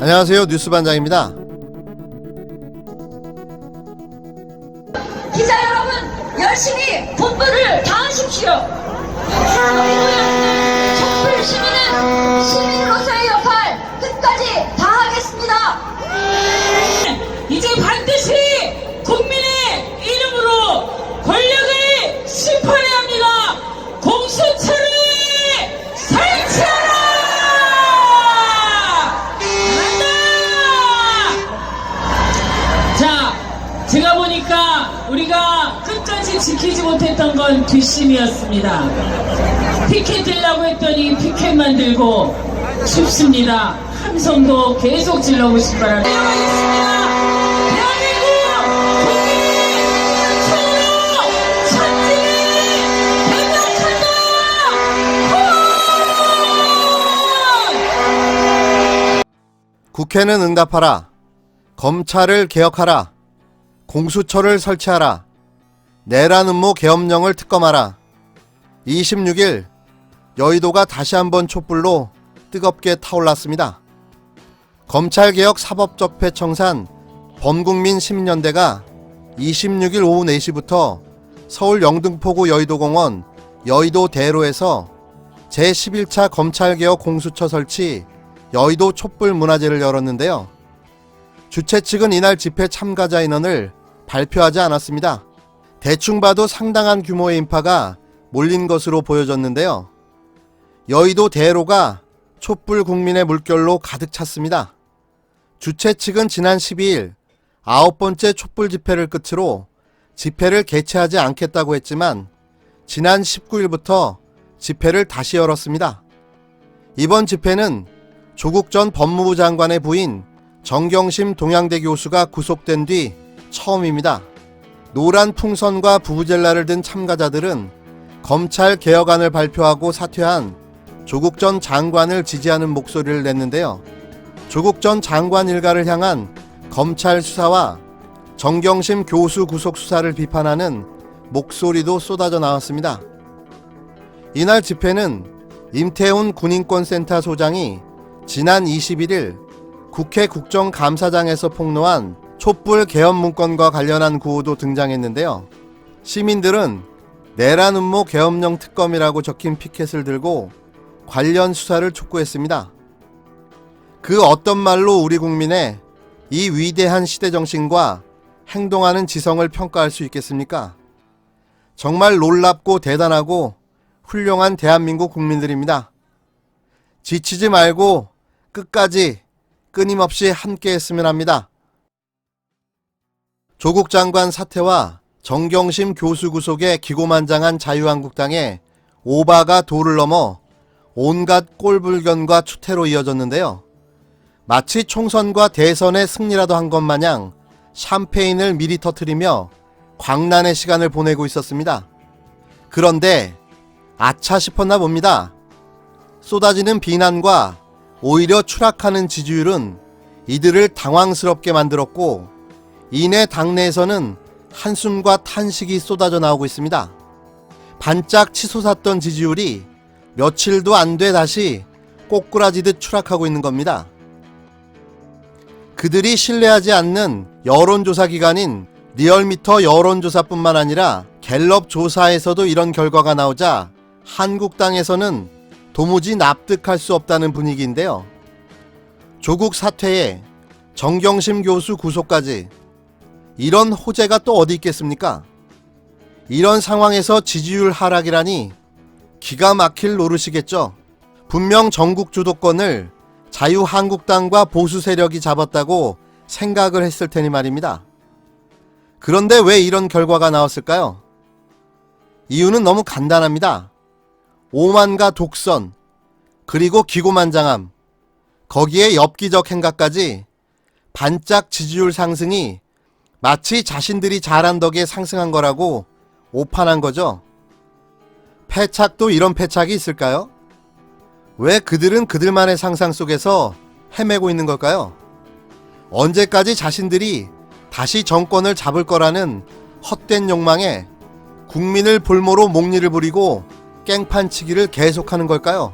안녕하세요, 뉴스반장입니다. 기자 여러분, 열심히 분부를 다하십시오. 촛불 시민은 시민으로서의 역할 끝까지 다하겠습니다. 이제 반드시 국민의 이름으로 권력을 심판해야 합니다. 공수처를 설치하라! 자, 제가 보니까 우리가 끝까지 지키지 못했던 건 뒷심이었습니다. 피켓 들라고 했더니 피켓만 들고 춥습니다. 함성도 계속 질러보시기 바랍니다. 국회는 응답하라. 검찰을 개혁하라. 공수처를 설치하라. 내란 음모 계엄령을 특검하라. 26일 여의도가 다시 한번 촛불로 뜨겁게 타올랐습니다. 검찰개혁 사법적폐 청산 범국민 시민연대가 26일 오후 4시부터 서울 영등포구 여의도공원 여의도 대로에서 제11차 검찰개혁 공수처 설치 여의도 촛불 문화제를 열었는데요. 주최 측은 이날 집회 참가자 인원을 발표하지 않았습니다. 대충 봐도 상당한 규모의 인파가 몰린 것으로 보여졌는데요. 여의도 대로가 촛불 국민의 물결로 가득 찼습니다. 주최 측은 지난 12일 9번째 촛불 집회를 끝으로 집회를 개최하지 않겠다고 했지만 지난 19일부터 집회를 다시 열었습니다. 이번 집회는 조국 전 법무부 장관의 부인 정경심 동양대 교수가 구속된 뒤 처음입니다. 노란 풍선과 부부젤라를 든 참가자들은 검찰 개혁안을 발표하고 사퇴한 조국 전 장관을 지지하는 목소리를 냈는데요. 조국 전 장관 일가를 향한 검찰 수사와 정경심 교수 구속 수사를 비판하는 목소리도 쏟아져 나왔습니다. 이날 집회는 임태훈 군인권센터 소장이 지난 21일 국회 국정감사장에서 폭로한 촛불 계엄 문건과 관련한 구호도 등장했는데요. 시민들은 내란 음모 계엄령 특검이라고 적힌 피켓을 들고 관련 수사를 촉구했습니다. 그 어떤 말로 우리 국민의 이 위대한 시대정신과 행동하는 지성을 평가할 수 있겠습니까? 정말 놀랍고 대단하고 훌륭한 대한민국 국민들입니다. 지치지 말고 끝까지 끊임없이 함께 했으면 합니다. 조국 장관 사퇴와 정경심 교수 구속에 기고만장한 자유한국당의 오바가 도를 넘어 온갖 꼴불견과 추태로 이어졌는데요. 마치 총선과 대선의 승리라도 한 것 마냥 샴페인을 미리 터뜨리며 광란의 시간을 보내고 있었습니다. 그런데 아차 싶었나 봅니다. 쏟아지는 비난과 오히려 추락하는 지지율은 이들을 당황스럽게 만들었고 이내 당내에서는 한숨과 탄식이 쏟아져 나오고 있습니다. 반짝 치솟았던 지지율이 며칠도 안 돼 다시 꼬꾸라지듯 추락하고 있는 겁니다. 그들이 신뢰하지 않는 여론조사 기관인 리얼미터 여론조사뿐만 아니라 갤럽 조사에서도 이런 결과가 나오자 한국당에서는 도무지 납득할 수 없다는 분위기인데요. 조국 사퇴에 정경심 교수 구속까지 이런 호재가 또 어디 있겠습니까? 이런 상황에서 지지율 하락이라니 기가 막힐 노릇이겠죠. 분명 전국 주도권을 자유한국당과 보수 세력이 잡았다고 생각을 했을 테니 말입니다. 그런데 왜 이런 결과가 나왔을까요? 이유는 너무 간단합니다. 오만과 독선, 그리고 기고만장함, 거기에 엽기적 행각까지 반짝 지지율 상승이 마치 자신들이 잘한 덕에 상승한 거라고 오판한 거죠. 패착도 이런 패착이 있을까요? 왜 그들은 그들만의 상상 속에서 헤매고 있는 걸까요? 언제까지 자신들이 다시 정권을 잡을 거라는 헛된 욕망에 국민을 볼모로 목리를 부리고 깽판치기를 계속하는 걸까요?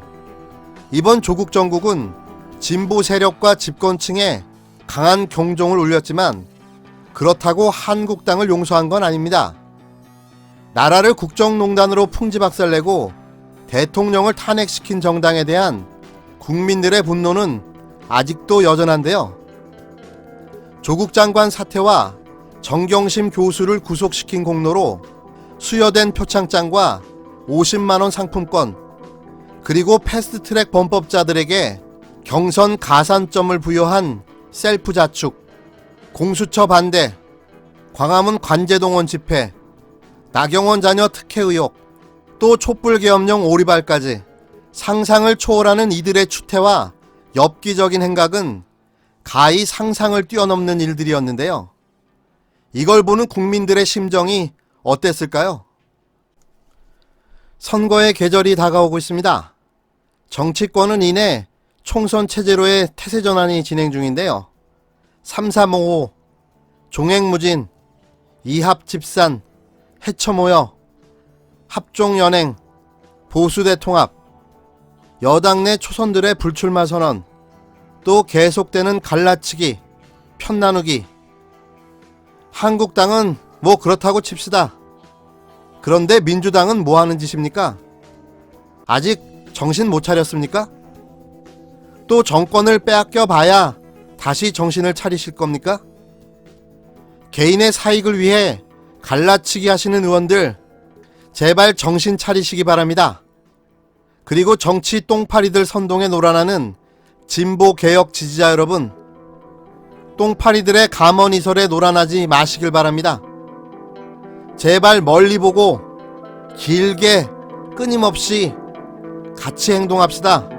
이번 조국 정국은 진보 세력과 집권층에 강한 경종을 울렸지만 그렇다고 한국당을 용서한 건 아닙니다. 나라를 국정농단으로 풍지박살내고 대통령을 탄핵시킨 정당에 대한 국민들의 분노는 아직도 여전한데요. 조국 장관 사태와 정경심 교수를 구속시킨 공로로 수여된 표창장과 50만원 상품권, 그리고 패스트트랙 범법자들에게 경선 가산점을 부여한 셀프 자축, 공수처 반대, 광화문 관제동원 집회, 나경원 자녀 특혜 의혹, 또 촛불계엄령 오리발까지 상상을 초월하는 이들의 추태와 엽기적인 행각은 가히 상상을 뛰어넘는 일들이었는데요. 이걸 보는 국민들의 심정이 어땠을까요? 선거의 계절이 다가오고 있습니다. 정치권은 이내 총선 체제로의 태세 전환이 진행 중인데요. 3355, 종횡무진, 이합집산, 해쳐모여, 합종연행, 보수대통합, 여당 내 초선들의 불출마 선언, 또 계속되는 갈라치기, 편나누기. 한국당은 뭐 그렇다고 칩시다. 그런데 민주당은 뭐 하는 짓입니까? 아직 정신 못 차렸습니까? 또 정권을 빼앗겨 봐야 다시 정신을 차리실 겁니까? 개인의 사익을 위해 갈라치기 하시는 의원들, 제발 정신 차리시기 바랍니다. 그리고 정치 똥파리들 선동에 놀아나는 진보 개혁 지지자 여러분, 똥파리들의 감언이설에 놀아나지 마시길 바랍니다. 제발 멀리 보고 길게 끊임없이 같이 행동합시다.